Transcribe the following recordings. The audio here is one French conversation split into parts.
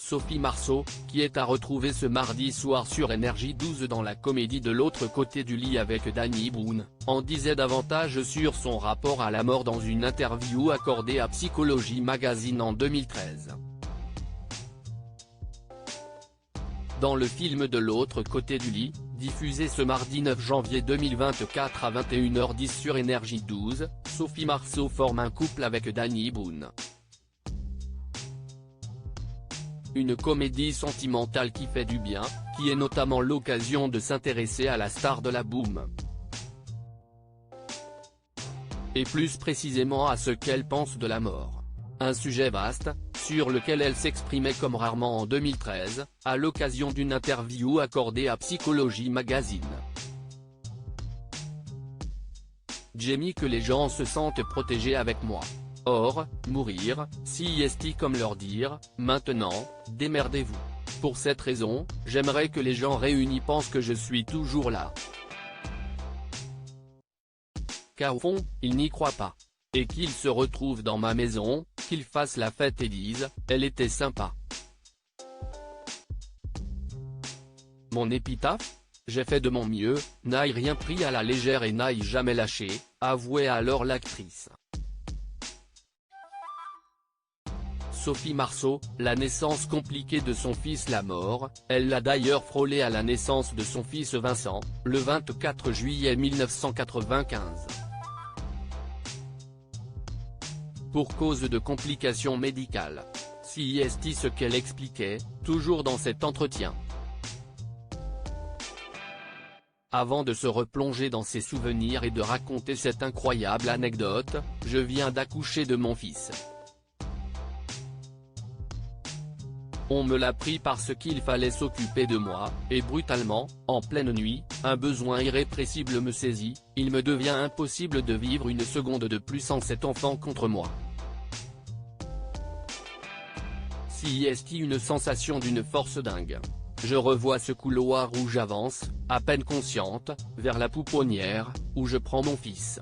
Sophie Marceau, qui est à retrouver ce mardi soir sur Énergie 12 dans la comédie De l'autre côté du lit avec Danny Boone, en disait davantage sur son rapport à la mort dans une interview accordée à Psychologie Magazine en 2013. Dans le film De l'autre côté du lit, diffusé ce mardi 9 janvier 2024 à 21h10 sur Énergie 12, Sophie Marceau forme un couple avec Danny Boone. Une comédie sentimentale qui fait du bien, qui est notamment l'occasion de s'intéresser à la star de la boom. Et plus précisément à ce qu'elle pense de la mort. Un sujet vaste, sur lequel elle s'exprimait comme rarement en 2013, à l'occasion d'une interview accordée à Psychologie Magazine. J'ai mis que les gens se sentent protégés avec moi. Or, mourir, si est comme leur dire, maintenant, démerdez-vous. Pour cette raison, j'aimerais que les gens réunis pensent que je suis toujours là. Car au fond, ils n'y croient pas. Et qu'ils se retrouvent dans ma maison, qu'ils fassent la fête et disent, elle était sympa. Mon épitaphe ? J'ai fait de mon mieux, n'aille rien pris à la légère et n'aille jamais lâché, avouait alors l'actrice. Sophie Marceau, la naissance compliquée de son fils la mort, elle l'a d'ailleurs frôlé à la naissance de son fils Vincent, le 24 juillet 1995. Pour cause de complications médicales. Si est ce qu'elle expliquait, toujours dans cet entretien. Avant de se replonger dans ses souvenirs et de raconter cette incroyable anecdote, je viens d'accoucher de mon fils. On me l'a pris parce qu'il fallait s'occuper de moi, et brutalement, en pleine nuit, un besoin irrépressible me saisit, il me devient impossible de vivre une seconde de plus sans cet enfant contre moi. Si est une sensation d'une force dingue. Je revois ce couloir où j'avance, à peine consciente, vers la pouponnière, où je prends mon fils.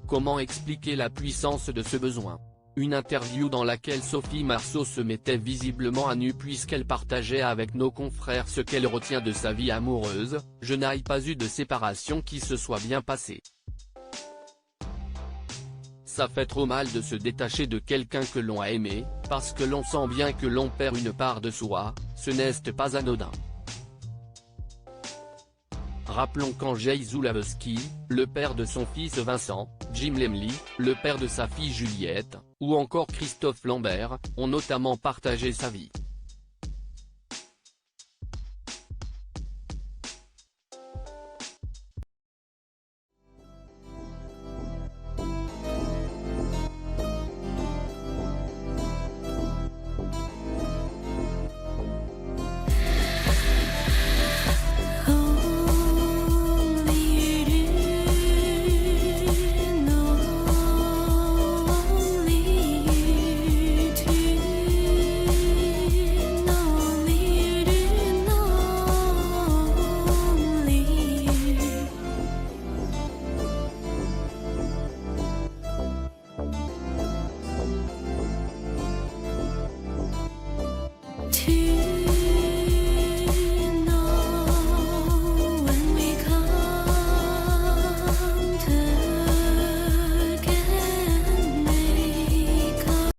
Comment expliquer la puissance de ce besoin ? Une interview dans laquelle Sophie Marceau se mettait visiblement à nu puisqu'elle partageait avec nos confrères ce qu'elle retient de sa vie amoureuse, je n'ai pas eu de séparation qui se soit bien passée. Ça fait trop mal de se détacher de quelqu'un que l'on a aimé, parce que l'on sent bien que l'on perd une part de soi, ce n'est pas anodin. Rappelons qu'Andrzej Zulawski, le père de son fils Vincent, Jim Lemley, le père de sa fille Juliette, ou encore Christophe Lambert, ont notamment partagé sa vie.